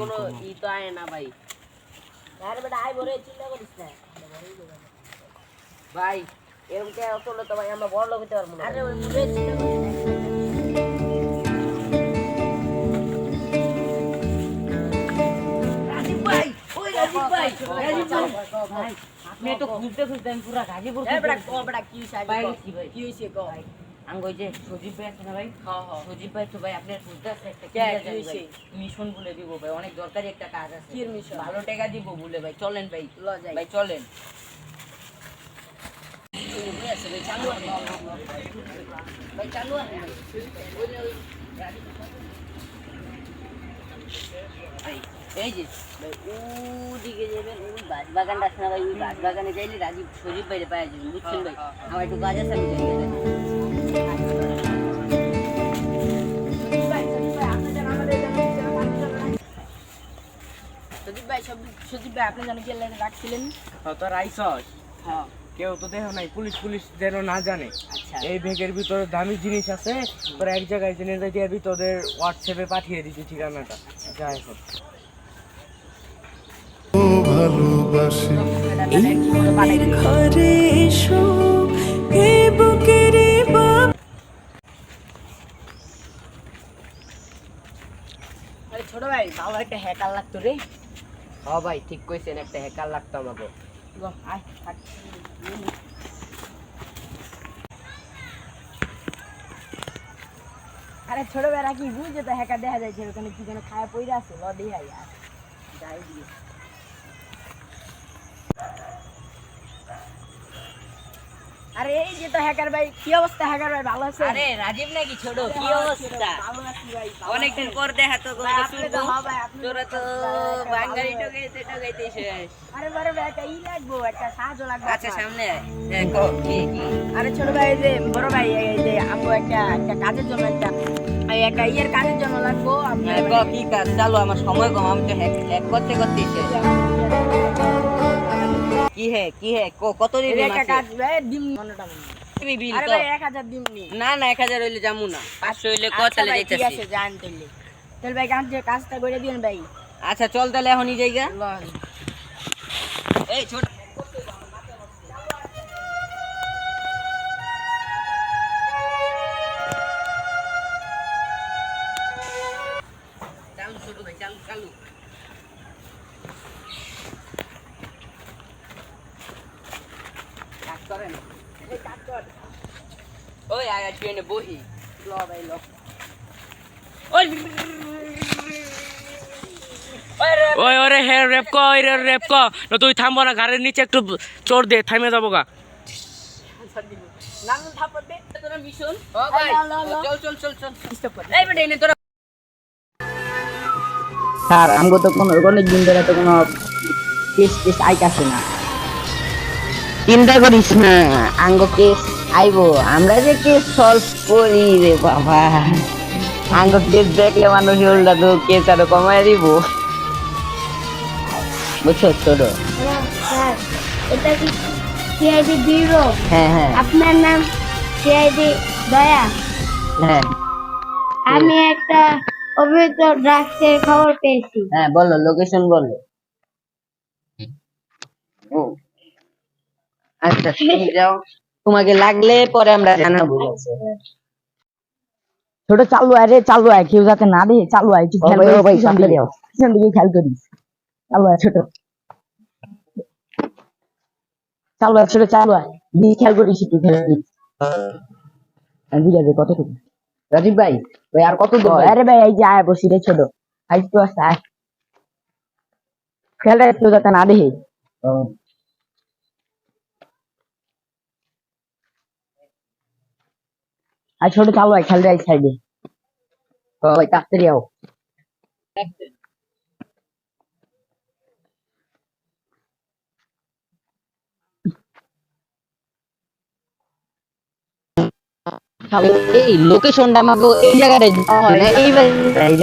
কোনো ই তো আয় না ভাই। আরে বেটা আয় বলে চিন্তা করিস না ভাই, এরকম কে চলে তো ভাই আমরা বড় লোক হতে পারবো না। আরে ওই বলে চিন্তা করিস না। রাজীব ভাই, ওই রাজীব ভাই, রাজীব ভাই আপনি তো খুঁজতে খুঁজতে আমি পুরা গাজীপুর বেটা কি হইছে ভাই, কি হইছে কো ভাই? আঙ্গই যে সজীব ভাই আছে না ভাই, হ্যাঁ হ্যাঁ সজীব ভাই তো ভাই আপনার খুঁজতে আছে একটা কি হইছে মিশন বলে দিব ভাই, অনেক দরকারি একটা কাজ আছে। কি মিশন? ভালো টাকা দিব বলে ভাই, চলেন ভাই ল যাই ভাই, চলেন ভাই, চালু আছে ভাই, চালু আছে ভাই। এই যে ভাই ওদিকে যাবেন, ওই বাগানটা আছে না ভাই, ওই বাগানে যাইলে রাজীব সজীব ভাইরে পাওয়া যাবেন, বুঝছেন ভাই? আমার একটু কাজ আছে, আমি যাই গেলে। সজীব ভাই আপনি জানেন কি রাখছিলেন? তোর আইসস হ্যাঁ কেউ তো দেখো নাই, পুলিশ পুলিশ যেন না জানে। আচ্ছা এই ব্যাগের ভিতরে দামি জিনিস আছে, তোরা এক জায়গায় জেনে যাই দিয়ে তোদের হোয়াটসঅ্যাপে পাঠিয়ে দিচ্ছি ঠিকানাটা। যা এখন ভালোবাসি ঘরে এসো এ বুকের ছোট ভাই ভালো একটা হ্যাকার লাগতো রে। হ্যাঁ ভাই ঠিক কইছেন, একটা হ্যাকার লাগতো আমাকে। আয় থাক। আরে ছোট বেড়া কি বুঝছে তো হ্যাকার দেখা যাচ্ছে ওখানে কি যেন খায়া পইরা আছে, ল দিয়ে আয় আর যাই দিয়ে। আরে এই যে তো হ্যাকার ভাই, কি অবস্থা হ্যাকার ভাই, ভালো আছেন? আরে রাজীব নাকি ছোট, কি অবস্থা? ভালো আছি ভাই। অনেকদিন পর দেখা তো, ভাই, আপনি তো হ্যাঁ ভাই, আপনি তোরা তো বাঙালি টোকাইতে শেষ। আরে বড় ভাই একটা ই লাগবো, একটা সাহায্য লাগবে। আচ্ছা আপনার। সামনে আয়। হ্যাঁ কো কি কি? আরে ছোট ভাই এই যে বড় ভাই এই যে আমগো একটা কাজের জন্য একটা ইয়ের কাজের জন্য লাগবো। আপনি হ্যাঁ কো কি কাজ? চালু, আমার সময় কম, আমি তো হ্যাক করতে শেষ। কি হে কো কত দিন একটা কাজ ভাই ডিম মনটা মনে। তুমি বিল আরে তো? ভাই 1000 দিম নি। না 1000 হইলে যামু না, 500 হইলে কো আচ্ছা চলে ভাই, ঠিক যাইতাছি। আছে জান তাইলে। তাহলে ভাই কাজটা করে দিন ভাই। আচ্ছা চল তাহলে এখনই যাইগা। এই ছোট চালু, ছোট ভাই চালু চালু। কাজ করেন, এই কাজ কর। ওই আয় ট্রেনে বহি। ল ভাই ল। ওই ওই ওরে হে রেপ কো, ওই রে রেপ কো না, তুই থামবো না, ঘাড়ের নিচে একটু চোর দে, থামে যাবো গা। আচ্ছা দিন। নাম থাপড় দে। তোরা মিশন। ও ভাই চল চল চল। স্টপ কর। এই বেটা এনে তোরা। স্যার আমগো তো কোনো অনেক দিন ধরে তো কোনো কেস আইতাছে না। চিন্তা করিস না, আঙ্গো কেস আইবো, আমরা যে কেস সলভ করি রে বাবা। আঙ্গো কেস দেখলে মানুষ উল্টা তো কেস আরো কমায় দিব, বুঝছো ছোট? স্যার এটা কি সিআইডি ব্যুরো? হ্যাঁ হ্যাঁ আপনার নাম সিআইডি দয়া? হ্যাঁ আমি একটা অবৈধ ড্রাগসের খবর পেয়েছি। হ্যাঁ বলো, লোকেশন বলো। আচ্ছা তুমি যাও, তোমাকে লাগলে পরে আমরা জানাবো। ছোট চালু আয় রে, চালু আয়, কেউ যাতে না দেখে, চালু আয়, একটু খেয়াল করিস, পিছন দিকে খেয়াল করিস, চালু আয় ছোট, চালু আয় ছোট, চালু আয়, দিকে খেয়াল করিস, একটু খেয়াল করিস। কতটুকু রাজীব ভাই, ভাই আর কত দূর? আরে ভাই এই যে আয় বসি রে ছোট, আয় একটু আসতে আয়, খেয়াল রাখ কেউ যাতে না দেখে। আর ছোট চালু আয়, খেয়াল রাখ সাইডে, ভাই তাড়াতাড়ি আও। এই লোকেশনটা আমাকে এই জায়গায় এই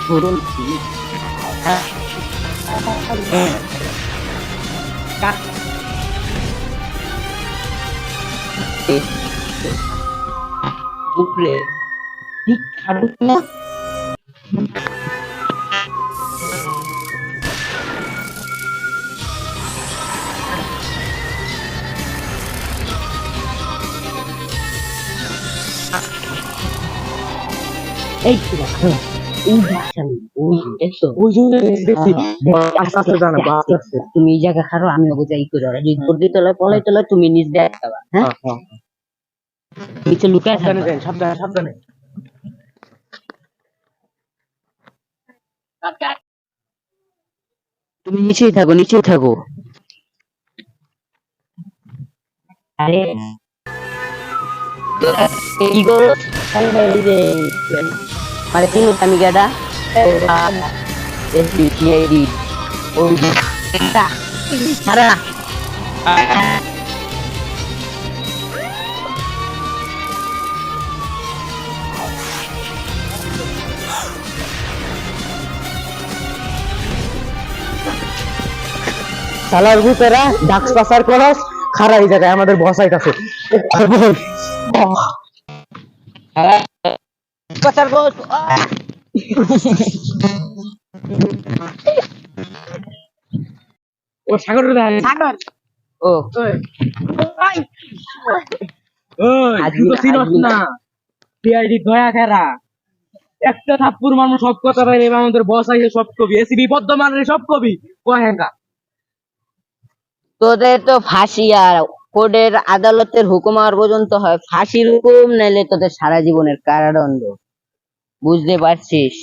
ধরুন উপরে ঠিক খাড়ুক না এই তো দেখো, এই বাচ্চা ওই দেখছো ওই জন্য দেখছি আস্তে আস্তে জানা আস্তে আস্তে তুমি এই জায়গা খারো আমি ওকে যাই করে আর যদি দর্দি তলায় পলাই তলায় তুমি নিজ দেখ খাবা হ্যাঁ নিচে লুকায় সাবধানে থাকবা যান, সাবধানে সাবধানে। তুমি নিচেই থাকো নিচেই থাকো আরে তোরা কি করো মানে তিন আমি গাদা এসবিটিআইডি ওই সারা শালার ভূতেরা ডাক্স পাসার করস খারা এই জায়গায় আমাদের বসাইতাছে কথার বস ও সাগর ও ওই আজকে- তুই তো চিনস আজকে- না সিআইডি দয়া খেরা একটা থাপ্পুর মানুষ সব কথা বাইরে আমাদের বস আইছে সব কবি এসিবি বর্ধমানের সব কবি কহেঙ্গা তোদের তো ফাঁসি আর কোর্টের আদালতের হুকুম আর পর্যন্ত হয় ফাঁসির হুকুম নাইলে তোদের সারা জীবনের কারাদণ্ড বুঝতে পারছিস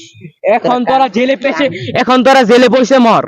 এখন তোরা জেলে পেছে এখন তোরা জেলে বসে মর